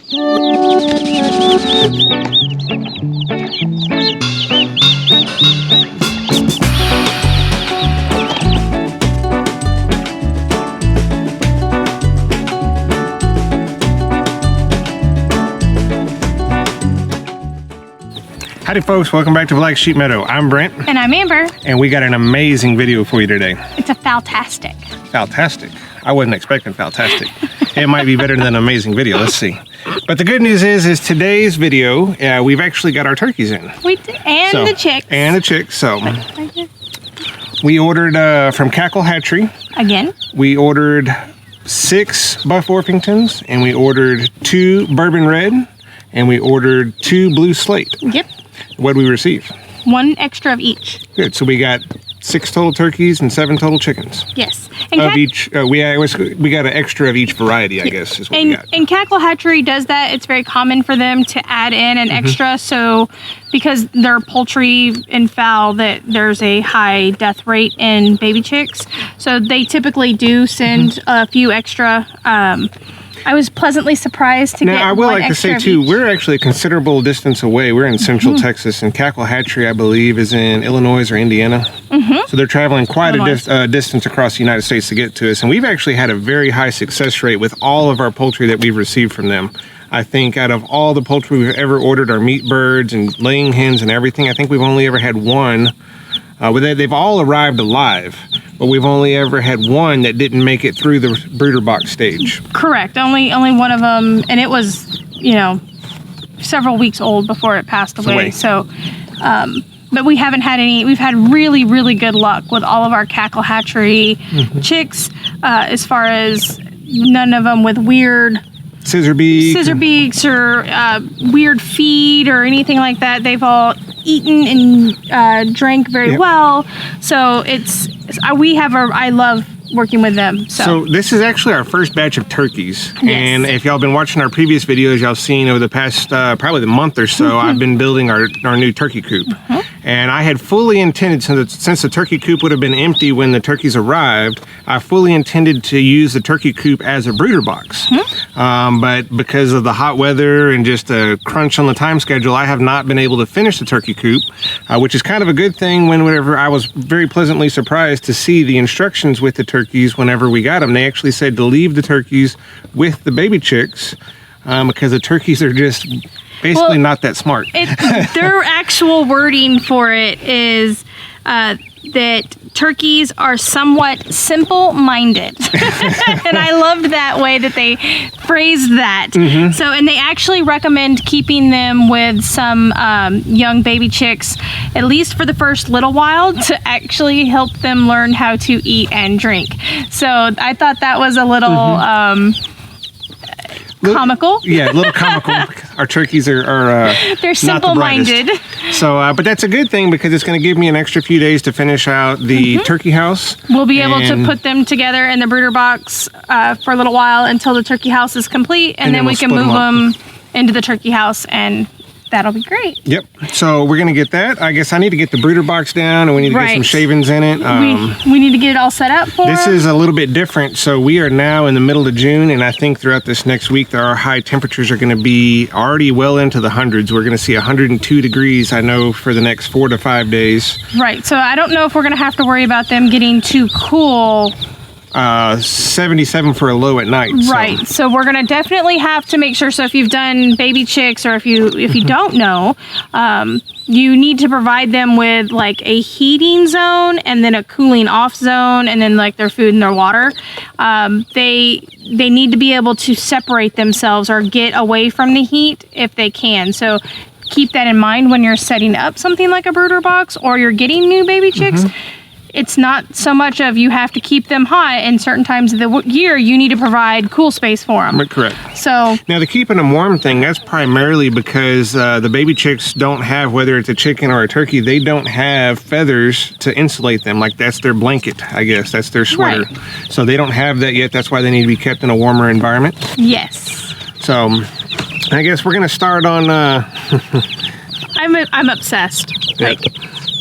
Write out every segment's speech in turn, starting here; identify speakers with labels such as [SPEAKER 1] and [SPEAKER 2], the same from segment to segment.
[SPEAKER 1] Howdy folks, welcome back to Black Sheep Meadow. I'm Brent.
[SPEAKER 2] And I'm Amber.
[SPEAKER 1] And we got an amazing video for you today.
[SPEAKER 2] It's a Fowltastic.
[SPEAKER 1] Fowltastic? I wasn't expecting Fowltastic. It might be better than an amazing video, let's see. But the good news is today's video, we've actually got our turkeys in.
[SPEAKER 2] We did, and the chicks.
[SPEAKER 1] And the chicks, so. We ordered from Cackle Hatchery.
[SPEAKER 2] Again.
[SPEAKER 1] We ordered 6 Buff Orpingtons, and we ordered 2 Bourbon Red, and we ordered 2 Blue Slate.
[SPEAKER 2] Yep.
[SPEAKER 1] What did we receive?
[SPEAKER 2] 1 extra of each.
[SPEAKER 1] Good. So we got 6 total turkeys and 7 total chickens.
[SPEAKER 2] Yes. And
[SPEAKER 1] of each, we got an extra of each variety, I guess, is what we got.
[SPEAKER 2] And Cackle Hatchery does that. It's very common for them to add in an extra. So because they're poultry and fowl, that there's a high death rate in baby chicks. So they typically do send a few extra. I was pleasantly surprised to get one extra. Now, I will like to say, too,
[SPEAKER 1] we're actually a considerable distance away. We're in central Texas, and Cackle Hatchery, I believe, is in Illinois or Indiana. So they're traveling quite a distance across the United States to get to us. And we've actually had a very high success rate with all of our poultry that we've received from them. I think out of all the poultry we've ever ordered, our meat birds and laying hens and everything, I think we've only ever had one. They've all arrived alive, but we've only ever had one that didn't make it through the brooder box stage.
[SPEAKER 2] Correct. Only one of them, and it was, several weeks old before it passed away. So, but we haven't had any. We've had really, really good luck with all of our Cackle Hatchery chicks, as far as none of them with weird scissor beaks or weird feed or anything like that. They've all eaten and drank very well. So I love working with them. So
[SPEAKER 1] this is actually our first batch of turkeys. Yes. And if y'all been watching our previous videos, y'all seen over the past probably the month or so, I've been building our new turkey coop. And I had fully intended, since the turkey coop would have been empty when the turkeys arrived, I fully intended to use the turkey coop as a brooder box. But because of the hot weather and just a crunch on the time schedule, I have not been able to finish the turkey coop, which is kind of a good thing. Whenever I was very pleasantly surprised to see the instructions with the turkeys whenever we got them. They actually said to leave the turkeys with the baby chicks because the turkeys are just basically not that smart.
[SPEAKER 2] Their actual wording for it is that turkeys are somewhat simple-minded. And I loved that way that they phrased that. So, and they actually recommend keeping them with some young baby chicks, at least for the first little while, to actually help them learn how to eat and drink. So I thought that was a little comical.
[SPEAKER 1] Yeah, a little comical. Our turkeys are
[SPEAKER 2] they're simple-minded.
[SPEAKER 1] So, but that's a good thing because it's going to give me an extra few days to finish out the turkey house.
[SPEAKER 2] We'll be able to put them together in the brooder box for a little while until the turkey house is complete, and then we can move them into the turkey house, and that'll be great. Yep.
[SPEAKER 1] So we're going to get that. I guess I need to get the brooder box down, and we need to get some shavings in it.
[SPEAKER 2] We need to get it all set up for
[SPEAKER 1] This is a little bit different. So we are now in the middle of June, and I think throughout this next week, our high temperatures are going to be already well into the hundreds. We're going to see 102 degrees, I know, for the next 4 to 5 days.
[SPEAKER 2] Right. So I don't know if we're going to have to worry about them getting too cool.
[SPEAKER 1] 77 for a low at night.
[SPEAKER 2] Right. So we're going to definitely have to make sure. So if you've done baby chicks, or if you don't know, you need to provide them with like a heating zone and then a cooling off zone, and then like their food and their water. They need to be able to separate themselves or get away from the heat if they can. So keep that in mind when you're setting up something like a brooder box or you're getting new baby chicks. It's not so much of you have to keep them hot, and certain times of the year you need to provide cool space for them.
[SPEAKER 1] Correct.
[SPEAKER 2] So
[SPEAKER 1] now the keeping them warm thing, that's primarily because the baby chicks don't have, whether it's a chicken or a turkey, they don't have feathers to insulate them. Like that's their blanket, I guess. That's their sweater. Right. So they don't have that yet. That's why they need to be kept in a warmer environment.
[SPEAKER 2] Yes.
[SPEAKER 1] So I guess we're going to start on...
[SPEAKER 2] I'm obsessed.
[SPEAKER 1] Yeah.
[SPEAKER 2] Like,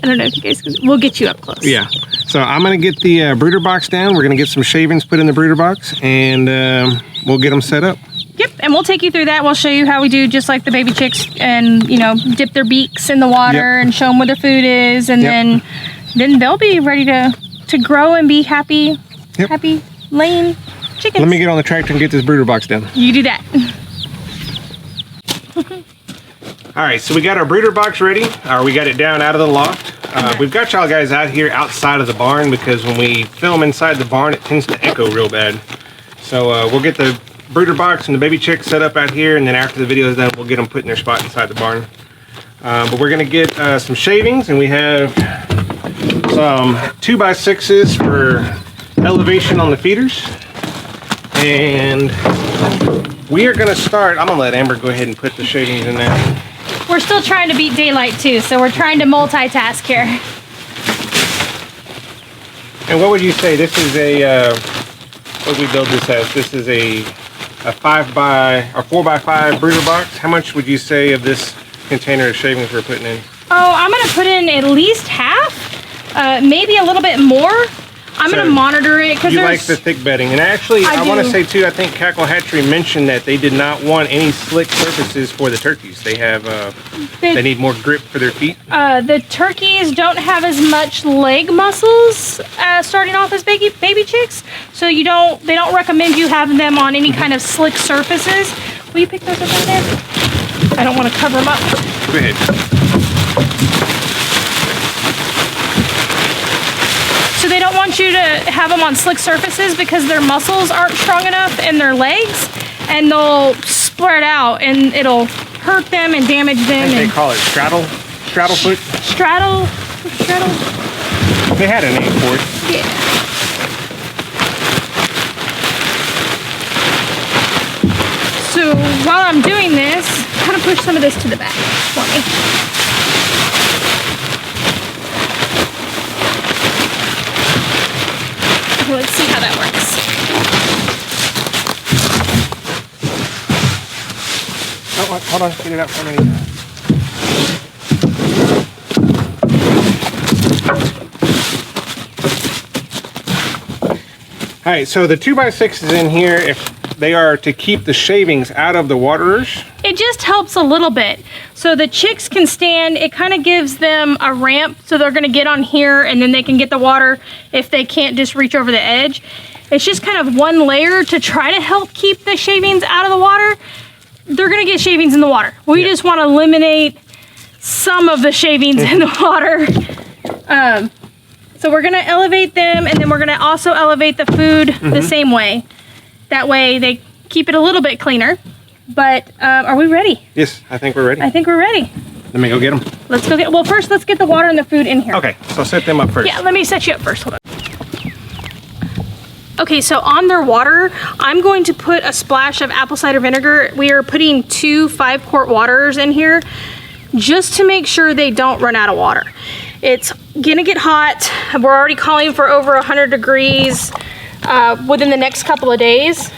[SPEAKER 2] I don't know if you guys can... We'll get you up close.
[SPEAKER 1] Yeah. So I'm going to get the brooder box down. We're going to get some shavings put in the brooder box, and we'll get them set up.
[SPEAKER 2] Yep. and we'll take you through that. We'll show you how we do just like the baby chicks, and you know, dip their beaks in the water and show them where their food is, and then they'll be ready to grow and be happy, happy laying chickens.
[SPEAKER 1] Let me get on the tractor and get this brooder box down.
[SPEAKER 2] You do that.
[SPEAKER 1] All right, so we got our brooder box ready. We got it down out of the loft. We've got y'all guys out here outside of the barn because when we film inside the barn, it tends to echo real bad. So we'll get the brooder box and the baby chicks set up out here, and then after the video is done, we'll get them put in their spot inside the barn. But we're gonna get some shavings, and we have some 2x6s for elevation on the feeders. And we are gonna start, I'm gonna let Amber go ahead and put the shavings in there.
[SPEAKER 2] We're still trying to beat daylight too, so we're trying to multitask here.
[SPEAKER 1] And what would you say? This is a, what we build this as? This is a 4x5 brooder box. How much would you say of this container of shavings we're putting in?
[SPEAKER 2] Oh, I'm gonna put in at least half, maybe a little bit more. I'm going to monitor it because
[SPEAKER 1] you like the thick bedding. And actually, I want to say too, I think Cackle Hatchery mentioned that they did not want any slick surfaces for the turkeys. They have, they need more grip for their feet.
[SPEAKER 2] The turkeys don't have as much leg muscles starting off as baby chicks, so they don't recommend you having them on any kind of slick surfaces. Will you pick those up right there? I don't want to cover them up.
[SPEAKER 1] Go ahead.
[SPEAKER 2] So they don't want you to have them on slick surfaces because their muscles aren't strong enough in their legs, and they'll spread out and it'll hurt them and damage them.
[SPEAKER 1] I think they call it straddle foot.
[SPEAKER 2] Straddle.
[SPEAKER 1] They had a name for it.
[SPEAKER 2] Yeah. So while I'm doing this, kind of push some of this to the back for me. Let's see how that works.
[SPEAKER 1] Oh, hold on, get it out for me. All right, so the 2x6 is in here if they are to keep the shavings out of the waterers.
[SPEAKER 2] It just helps a little bit. So the chicks can stand, it kind of gives them a ramp, so they're gonna get on here and then they can get the water if they can't just reach over the edge. It's just kind of one layer to try to help keep the shavings out of the water. They're gonna get shavings in the water. We just wanna eliminate some of the shavings in the water. So we're gonna elevate them, and then we're gonna also elevate the food the same way. That way they keep it a little bit cleaner. But are we ready?
[SPEAKER 1] Yes, I think we're ready.
[SPEAKER 2] I think we're ready.
[SPEAKER 1] Let me go get them.
[SPEAKER 2] Let's go get, well, first let's get the water and the food in here.
[SPEAKER 1] Okay, so set them up first.
[SPEAKER 2] Yeah, let me set you up first, hold on. Okay, so on their water, I'm going to put a splash of apple cider vinegar. We are putting 2 5-quart waters in here just to make sure they don't run out of water. It's gonna get hot. We're already calling for over 100 degrees within the next couple of days.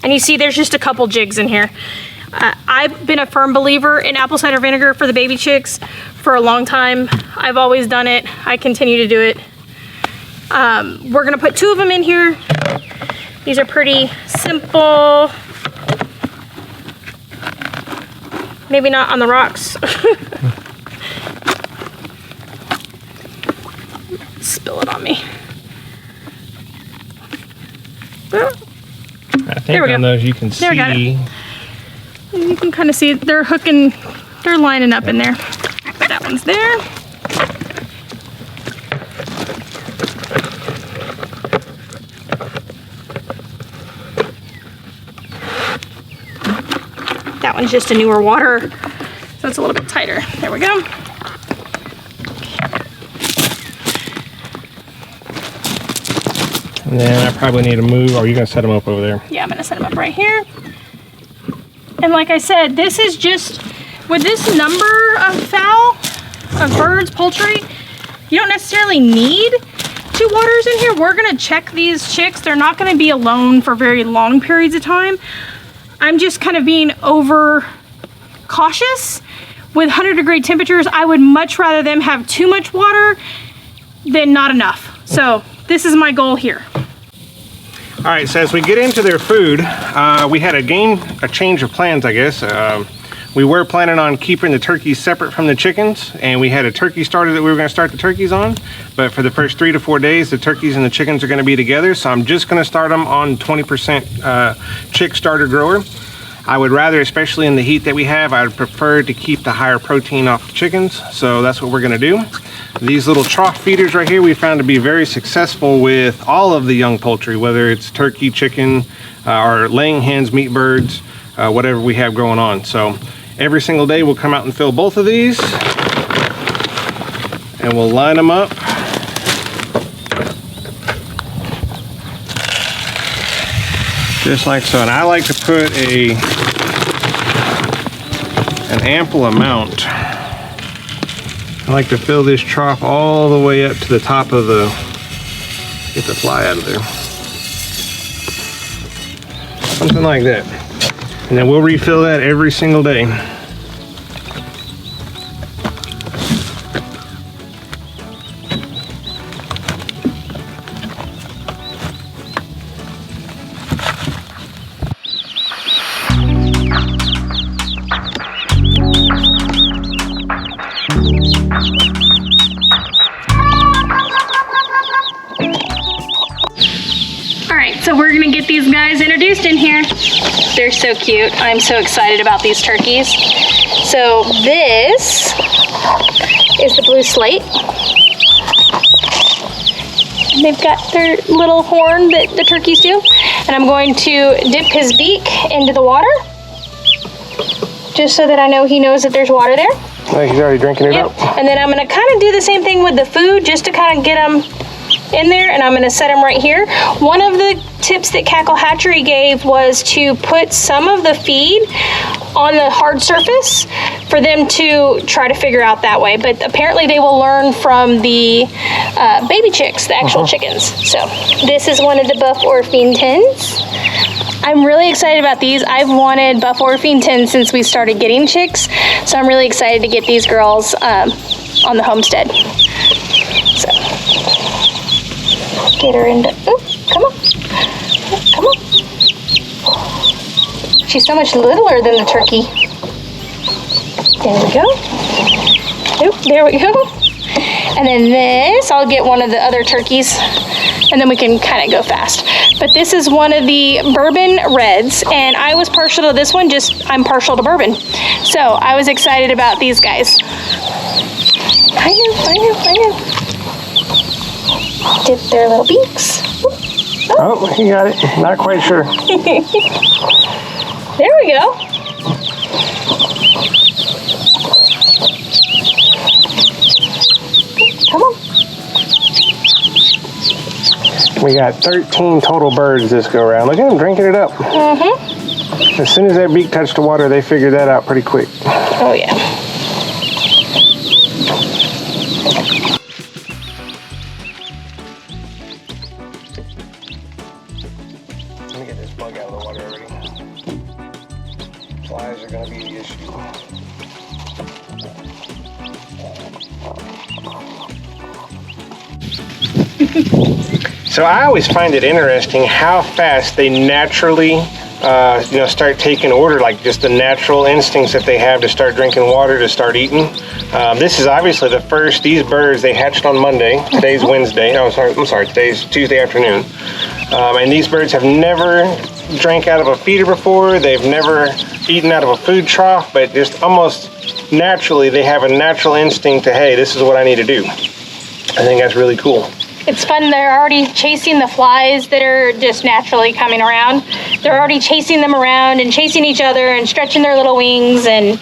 [SPEAKER 2] And you see there's just a couple jigs in here. I've been a firm believer in apple cider vinegar for the baby chicks for a long time. I've always done it. I continue to do it. We're gonna put 2 of them in here. These are pretty simple. Maybe not on the rocks. Spill it on me.
[SPEAKER 1] I think on those you can see.
[SPEAKER 2] You can kind of see they're hooking, they're lining up in there. That one's there. That one's just a newer water, so it's a little bit tighter. There we go.
[SPEAKER 1] And then I probably need to move, or are you gonna set them up over there?
[SPEAKER 2] Yeah, I'm gonna set them up right here. And like I said, this is just, with this number of fowl, of birds, poultry, you don't necessarily need 2 waters in here. We're gonna check these chicks. They're not gonna be alone for very long periods of time. I'm just kind of being over cautious. With 100-degree temperatures, I would much rather them have too much water than not enough. So this is my goal here.
[SPEAKER 1] All right, so as we get into their food, we had a change of plans, I guess. We were planning on keeping the turkeys separate from the chickens, and we had a turkey starter that we were going to start the turkeys on. But for the first 3 to 4 days, the turkeys and the chickens are going to be together. So I'm just going to start them on 20% chick starter grower. I would rather, especially in the heat that we have, I would prefer to keep the higher protein off the chickens. So that's what we're going to do. These little trough feeders right here we found to be very successful with all of the young poultry, whether it's turkey, chicken, or laying hens, meat birds, whatever we have going on. So every single day we'll come out and fill both of these, and we'll line them up. Just like so. And I like to put an ample amount. I like to fill this trough all the way up to the top of get the fly out of there. Something like that. And then we'll refill that every single day.
[SPEAKER 2] So we're gonna get these guys introduced in here. They're so cute. I'm so excited about these turkeys. So this is the Blue Slate. And they've got their little horn that the turkeys do. And I'm going to dip his beak into the water, just so that I know he knows that there's water there.
[SPEAKER 1] Oh, he's already drinking it up.
[SPEAKER 2] And then I'm gonna kind of do the same thing with the food, just to kind of get them in there, and I'm going to set them right here. One of the tips that Cackle Hatchery gave was to put some of the feed on the hard surface for them to try to figure out that way, but apparently they will learn from the baby chicks, the actual chickens. So this is one of the Buff Orpingtons. I'm really excited about these. I've wanted Buff Orpington since we started getting chicks, so I'm really excited to get these girls on the homestead. So get her into, ooh, come on, come on. She's so much littler than the turkey. There we go. Oop, there we go. And then this, I'll get one of the other turkeys, and then we can kind of go fast. But this is one of the Bourbon Reds, and I was partial to this one, I'm partial to bourbon. So I was excited about these guys. I know. Dip their little beaks.
[SPEAKER 1] Oh, he got it. Not quite sure.
[SPEAKER 2] There we go. Come on.
[SPEAKER 1] We got 13 total birds this go around. Look at them drinking it up. As soon as that beak touched the water, they figured that out pretty quick.
[SPEAKER 2] Oh yeah.
[SPEAKER 1] Let me get this bug out of the water already. Flies are going to be the issue. So I always find it interesting how fast they naturally start taking order, like just the natural instincts that they have to start drinking water, to start eating. This is obviously the first, these birds, they hatched on Monday. Today's Wednesday. Oh, I'm sorry, today's Tuesday afternoon. And these birds have never drank out of a feeder before. They've never eaten out of a food trough, but just almost naturally, they have a natural instinct to, hey, this is what I need to do. I think that's really cool.
[SPEAKER 2] It's fun. They're already chasing the flies that are just naturally coming around. They're already chasing them around and chasing each other and stretching their little wings, and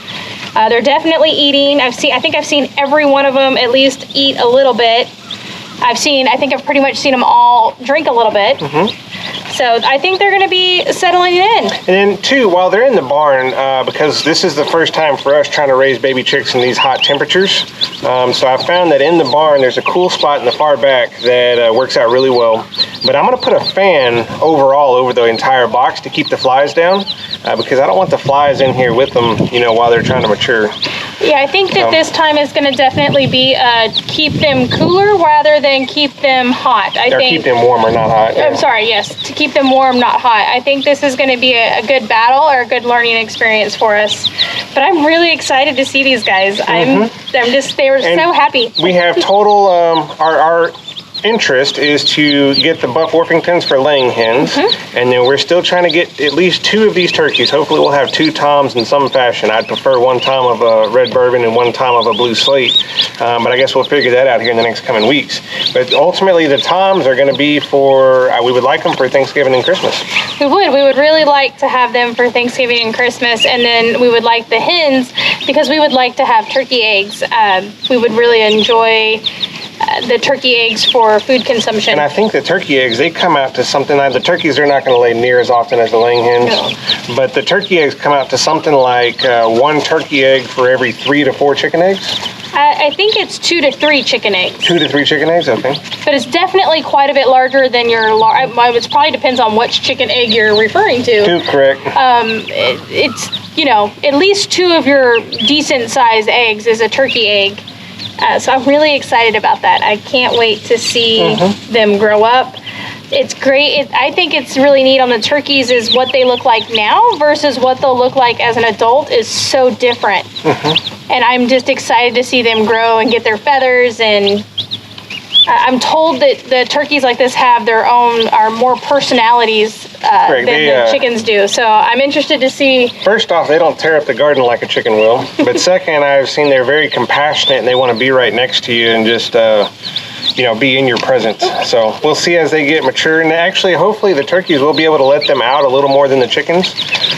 [SPEAKER 2] they're definitely eating. I think I've seen every one of them at least eat a little bit. I think I've pretty much seen them all drink a little bit. So I think they're going to be settling in.
[SPEAKER 1] And then too, while they're in the barn, because this is the first time for us trying to raise baby chicks in these hot temperatures, so I found that in the barn there's a cool spot in the far back that works out really well. But I'm going to put a fan overall over the entire box to keep the flies down, because I don't want the flies in here with them, while they're trying to mature.
[SPEAKER 2] Yeah, I think that this time is going to definitely be keep them cooler rather than keep them hot. I think
[SPEAKER 1] keep them warm or not hot.
[SPEAKER 2] I'm sorry, yes, to keep them warm, not hot. I think this is going to be a good battle or a good learning experience for us. But I'm really excited to see these guys. I'm just, they were so happy.
[SPEAKER 1] We have total, our interest is to get the Buff Orpingtons for laying hens, and then we're still trying to get at least 2 of these turkeys. Hopefully we'll have 2 toms in some fashion. I'd prefer 1 tom of a red bourbon and 1 tom of a blue slate, but I guess we'll figure that out here in the next coming weeks. But ultimately the toms are going to be for, we would like them for Thanksgiving and Christmas.
[SPEAKER 2] We would really like to have them for Thanksgiving and Christmas, and then we would like the hens because we would like to have turkey eggs. We would really enjoy the turkey eggs for food consumption.
[SPEAKER 1] And I think the turkey eggs, they come out to something like, the turkeys are not going to lay near as often as the laying hens, but the turkey eggs come out to something like 1 turkey egg for every 3 to 4 chicken eggs.
[SPEAKER 2] I think it's 2 to 3 chicken eggs.
[SPEAKER 1] 2 to 3 chicken eggs, okay.
[SPEAKER 2] But it's definitely quite a bit larger than your, it probably depends on which chicken egg you're referring to.
[SPEAKER 1] 2, correct.
[SPEAKER 2] It's, you know, at least 2 of your decent sized eggs is a turkey egg. So I'm really excited about that. I can't wait to see them grow up. It's great. I think it's really neat on the turkeys is what they look like now versus what they'll look like as an adult is so different. And I'm just excited to see them grow and get their feathers. And I'm told that the turkeys like this have their own, are more personalities than the chickens do. So I'm interested to see. First
[SPEAKER 1] off, they don't tear up the garden like a chicken will. But second, I've seen they're very compassionate and they want to be right next to you and just, you know, be in your presence. So we'll see as they get mature. And actually, hopefully the turkeys will be able to let them out a little more than the chickens.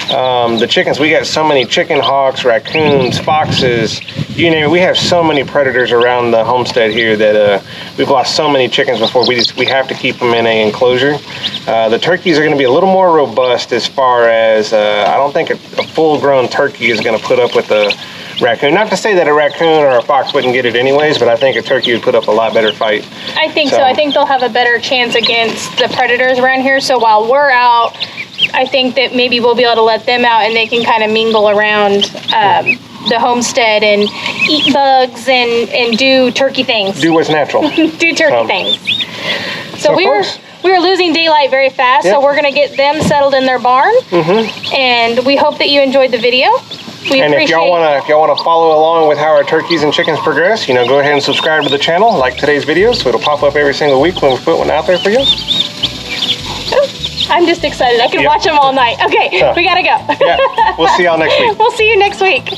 [SPEAKER 1] The chickens, we got so many chicken hawks, raccoons, foxes, you name it. We have so many predators around the homestead here that we've lost so many chickens before. We have to keep them in an enclosure. The turkeys are going to be a little more robust as far as, I don't think a full-grown turkey is going to put up with a raccoon. Not to say that a raccoon or a fox wouldn't get it anyways, but I think a turkey would put up a lot better fight.
[SPEAKER 2] I think so. I think they'll have a better chance against the predators around here. So while we're out, I think that maybe we'll be able to let them out and they can kind of mingle around the homestead and eat bugs and do turkey things.
[SPEAKER 1] Do what's natural.
[SPEAKER 2] Do turkey things. So we were losing daylight very fast, so we're going to get them settled in their barn. And we hope that you enjoyed the video.
[SPEAKER 1] If y'all want to follow along with how our turkeys and chickens progress, you know, go ahead and subscribe to the channel, like today's video, so it'll pop up every single week when we put one out there for you.
[SPEAKER 2] I'm just excited. I can watch them all night. Okay, we gotta go.
[SPEAKER 1] We'll see y'all next week.
[SPEAKER 2] We'll see you next week.